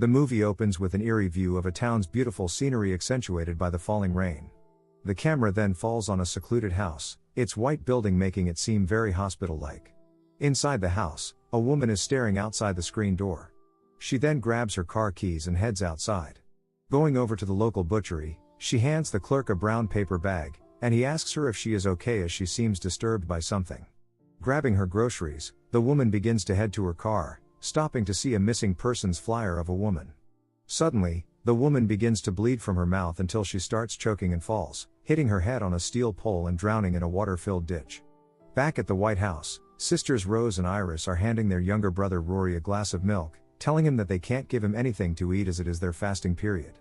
The movie opens with an eerie view of a town's beautiful scenery accentuated by the falling rain. The camera then falls on a secluded house, its white building making it seem very hospital-like. Inside the house, a woman is staring outside the screen door. She then grabs her car keys and heads outside. Going over to the local butchery, she hands the clerk a brown paper bag, and he asks her if she is okay as she seems disturbed by something. Grabbing her groceries, the woman begins to head to her car, stopping to see a missing persons flyer of a woman. Suddenly, the woman begins to bleed from her mouth until she starts choking and falls, hitting her head on a steel pole and drowning in a water-filled ditch. Back at the White House, sisters Rose and Iris are handing their younger brother Rory a glass of milk, telling him that they can't give him anything to eat as it is their fasting period.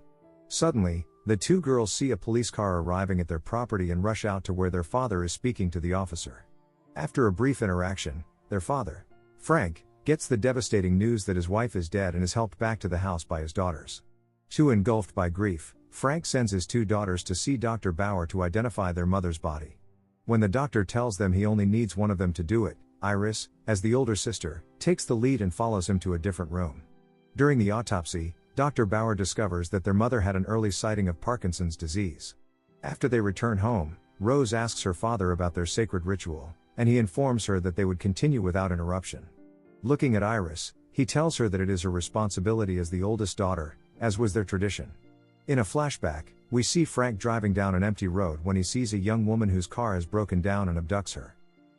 Suddenly, the two girls see a police car arriving at their property and rush out to where their father is speaking to the officer. After a brief interaction, their father, Frank, gets the devastating news that his wife is dead and is helped back to the house by his daughters. Too engulfed by grief, Frank sends his two daughters to see Dr. Bauer to identify their mother's body. When the doctor tells them he only needs one of them to do it, Iris, as the older sister, takes the lead and follows him to a different room. During the autopsy, Dr. Bauer discovers that their mother had an early sighting of Parkinson's disease. After they return home, Rose asks her father about their sacred ritual, and he informs her that they would continue without interruption. Looking at Iris, he tells her that it is her responsibility as the oldest daughter, as was their tradition. In a flashback, we see Frank driving down an empty road when he sees a young woman whose car has broken down and abducts her.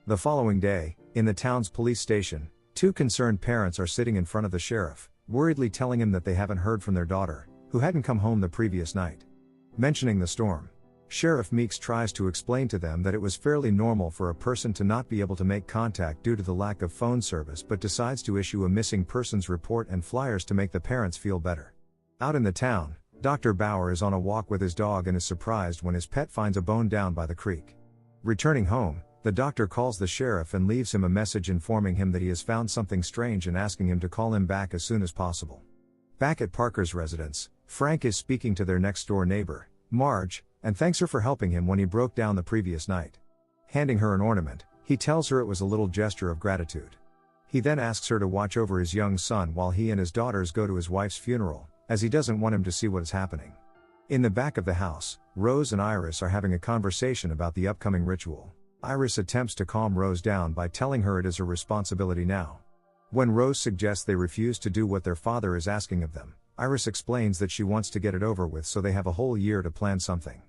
The following day, in the town's police station, two concerned parents are sitting in front of the sheriff, worriedly telling him that they haven't heard from their daughter, who hadn't come home the previous night. Mentioning the storm, Sheriff Meeks tries to explain to them that it was fairly normal for a person to not be able to make contact due to the lack of phone service, but decides to issue a missing persons report and flyers to make the parents feel better. Out in the town, Dr. Bauer is on a walk with his dog and is surprised when his pet finds a bone down by the creek. Returning home, the doctor calls the sheriff and leaves him a message informing him that he has found something strange and asking him to call him back as soon as possible. Back at Parker's residence, Frank is speaking to their next-door neighbor, Marge, and thanks her for helping him when he broke down the previous night. Handing her an ornament, he tells her it was a little gesture of gratitude. He then asks her to watch over his young son while he and his daughters go to his wife's funeral, as he doesn't want him to see what is happening. In the back of the house, Rose and Iris are having a conversation about the upcoming ritual. Iris attempts to calm Rose down by telling her it is her responsibility now. When Rose suggests they refuse to do what their father is asking of them, Iris explains that she wants to get it over with so they have a whole year to plan something.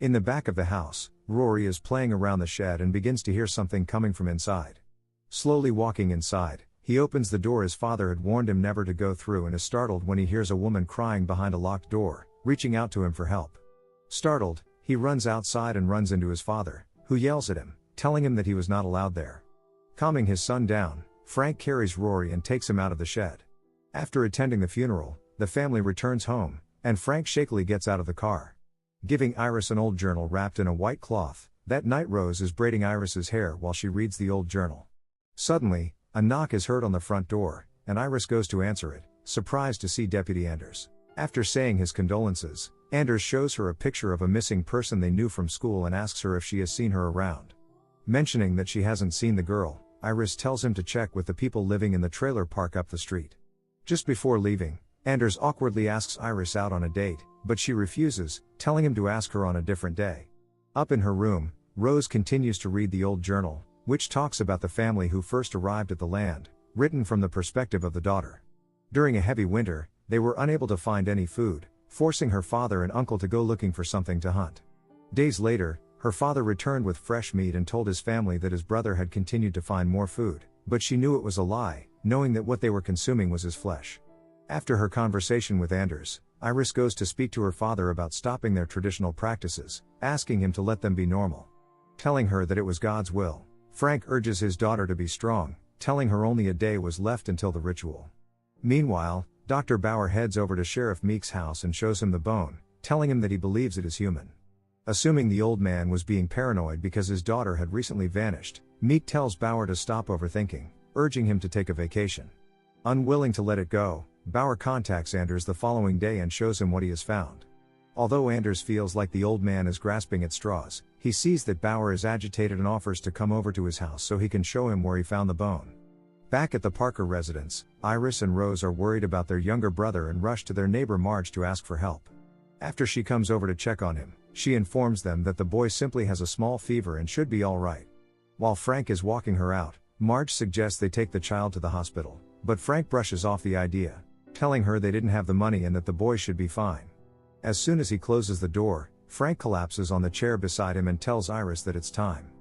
In the back of the house, Rory is playing around the shed and begins to hear something coming from inside. Slowly walking inside, he opens the door his father had warned him never to go through and is startled when he hears a woman crying behind a locked door, reaching out to him for help. Startled, he runs outside and runs into his father, who yells at him, telling him that he was not allowed there. Calming his son down, Frank carries Rory and takes him out of the shed. After attending the funeral, the family returns home, and Frank shakily gets out of the car. Giving Iris an old journal wrapped in a white cloth, that night Rose is braiding Iris's hair while she reads the old journal. Suddenly, a knock is heard on the front door, and Iris goes to answer it, surprised to see Deputy Anders. After saying his condolences, Anders shows her a picture of a missing person they knew from school and asks her if she has seen her around. Mentioning that she hasn't seen the girl, Iris tells him to check with the people living in the trailer park up the street. Just before leaving, Anders awkwardly asks Iris out on a date, but she refuses, telling him to ask her on a different day. Up in her room, Rose continues to read the old journal, which talks about the family who first arrived at the land, written from the perspective of the daughter. During a heavy winter, they were unable to find any food, forcing her father and uncle to go looking for something to hunt. Days later, her father returned with fresh meat and told his family that his brother had continued to find more food, but she knew it was a lie, knowing that what they were consuming was his flesh. After her conversation with Anders, Iris goes to speak to her father about stopping their traditional practices, asking him to let them be normal. Telling her that it was God's will, Frank urges his daughter to be strong, telling her only a day was left until the ritual. Meanwhile, Dr. Bauer heads over to Sheriff Meeks' house and shows him the bone, telling him that he believes it is human. Assuming the old man was being paranoid because his daughter had recently vanished, Meek tells Bauer to stop overthinking, urging him to take a vacation. Unwilling to let it go, Bauer contacts Anders the following day and shows him what he has found. Although Anders feels like the old man is grasping at straws, he sees that Bauer is agitated and offers to come over to his house so he can show him where he found the bone. Back at the Parker residence, Iris and Rose are worried about their younger brother and rush to their neighbor Marge to ask for help. After she comes over to check on him, she informs them that the boy simply has a small fever and should be alright. While Frank is walking her out, Marge suggests they take the child to the hospital, but Frank brushes off the idea, telling her they didn't have the money and that the boy should be fine. As soon as he closes the door, Frank collapses on the chair beside him and tells Iris that it's time.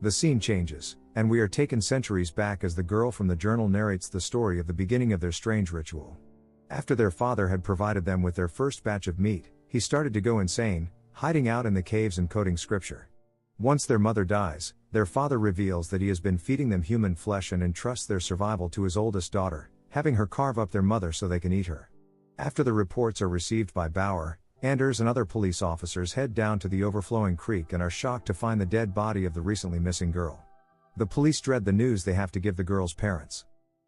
The scene changes, and we are taken centuries back as the girl from the journal narrates the story of the beginning of their strange ritual. After their father had provided them with their first batch of meat, he started to go insane, hiding out in the caves and quoting scripture. Once their mother dies, their father reveals that he has been feeding them human flesh and entrusts their survival to his oldest daughter, having her carve up their mother so they can eat her. After the reports are received by Bauer, Anders and other police officers head down to the overflowing creek and are shocked to find the dead body of the recently missing girl. The police dread the news they have to give the girl's parents.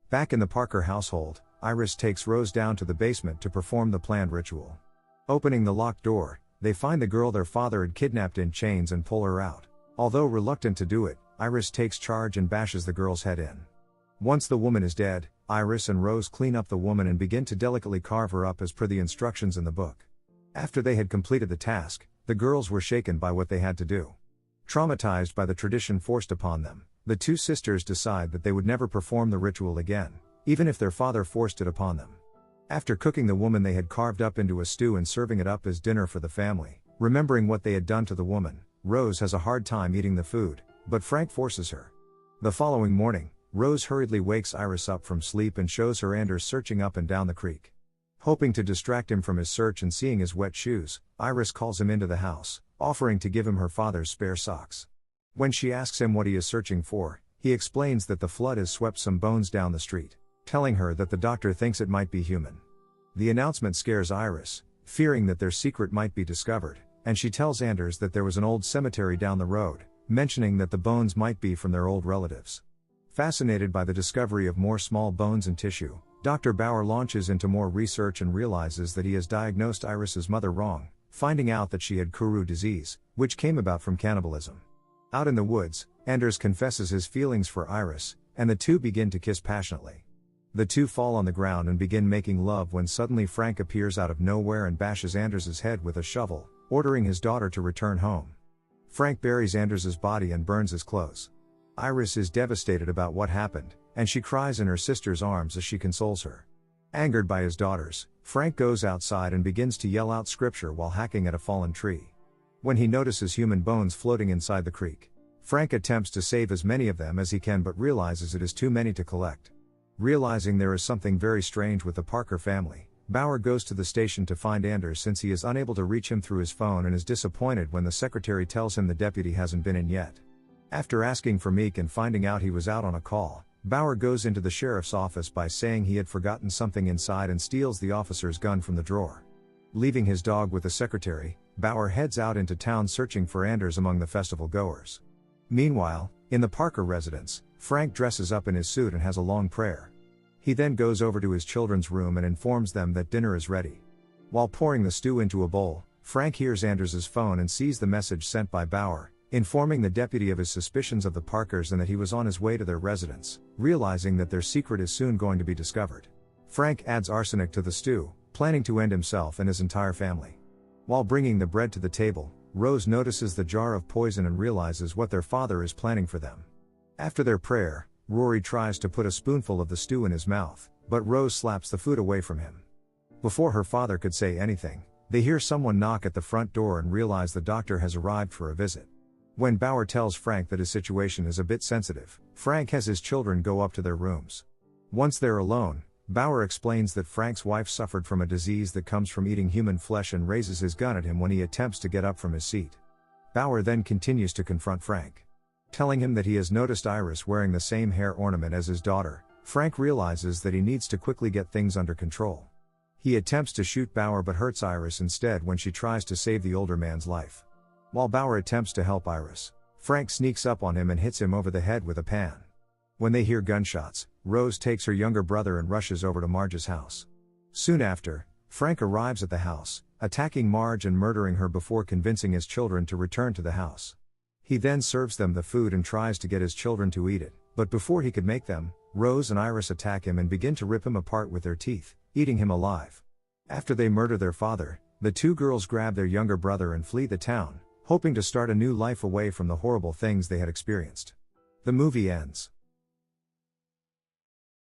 Back in the Parker household, Iris takes Rose down to the basement to perform the planned ritual. Opening the locked door, they find the girl their father had kidnapped in chains and pull her out. Although reluctant to do it, Iris takes charge and bashes the girl's head in. Once the woman is dead, Iris and Rose clean up the woman and begin to delicately carve her up as per the instructions in the book. After they had completed the task, the girls were shaken by what they had to do. Traumatized by the tradition forced upon them, the two sisters decide that they would never perform the ritual again, even if their father forced it upon them. After cooking the woman they had carved up into a stew and serving it up as dinner for the family, remembering what they had done to the woman, Rose has a hard time eating the food, but Frank forces her. The following morning, Rose hurriedly wakes Iris up from sleep and shows her Anders searching up and down the creek. Hoping to distract him from his search and seeing his wet shoes, Iris calls him into the house, offering to give him her father's spare socks. When she asks him what he is searching for, he explains that the flood has swept some bones down the street, telling her that the doctor thinks it might be human. The announcement scares Iris, fearing that their secret might be discovered, and she tells Anders that there was an old cemetery down the road, mentioning that the bones might be from their old relatives. Fascinated by the discovery of more small bones and tissue, Dr. Bauer launches into more research and realizes that he has diagnosed Iris's mother wrong, finding out that she had Kuru disease, which came about from cannibalism. Out in the woods, Anders confesses his feelings for Iris, and the two begin to kiss passionately. The two fall on the ground and begin making love when suddenly Frank appears out of nowhere and bashes Anders's head with a shovel, ordering his daughter to return home. Frank buries Anders's body and burns his clothes. Iris is devastated about what happened, and she cries in her sister's arms as she consoles her. Angered by his daughters, Frank goes outside and begins to yell out scripture while hacking at a fallen tree. When he notices human bones floating inside the creek, Frank attempts to save as many of them as he can but realizes it is too many to collect. Realizing there is something very strange with the Parker family, Bauer goes to the station to find Anders since he is unable to reach him through his phone and is disappointed when the secretary tells him the deputy hasn't been in yet. After asking for Meek and finding out he was out on a call, Bauer goes into the sheriff's office by saying he had forgotten something inside and steals the officer's gun from the drawer. Leaving his dog with the secretary, Bauer heads out into town searching for Anders among the festival goers. Meanwhile, in the Parker residence, Frank dresses up in his suit and has a long prayer. He then goes over to his children's room and informs them that dinner is ready. While pouring the stew into a bowl, Frank hears Anders's phone and sees the message sent by Bauer, informing the deputy of his suspicions of the Parkers and that he was on his way to their residence, realizing that their secret is soon going to be discovered. Frank adds arsenic to the stew, planning to end himself and his entire family. While bringing the bread to the table, Rose notices the jar of poison and realizes what their father is planning for them. After their prayer, Rory tries to put a spoonful of the stew in his mouth, but Rose slaps the food away from him. Before her father could say anything, they hear someone knock at the front door and realize the doctor has arrived for a visit. When Bauer tells Frank that his situation is a bit sensitive, Frank has his children go up to their rooms. Once they're alone, Bauer explains that Frank's wife suffered from a disease that comes from eating human flesh and raises his gun at him when he attempts to get up from his seat. Bauer then continues to confront Frank. Telling him that he has noticed Iris wearing the same hair ornament as his daughter, Frank realizes that he needs to quickly get things under control. He attempts to shoot Bauer but hurts Iris instead when she tries to save the older man's life. While Bauer attempts to help Iris, Frank sneaks up on him and hits him over the head with a pan. When they hear gunshots, Rose takes her younger brother and rushes over to Marge's house. Soon after, Frank arrives at the house, attacking Marge and murdering her before convincing his children to return to the house. He then serves them the food and tries to get his children to eat it, but before he could make them, Rose and Iris attack him and begin to rip him apart with their teeth, eating him alive. After they murder their father, the two girls grab their younger brother and flee the town, hoping to start a new life away from the horrible things they had experienced. The movie ends.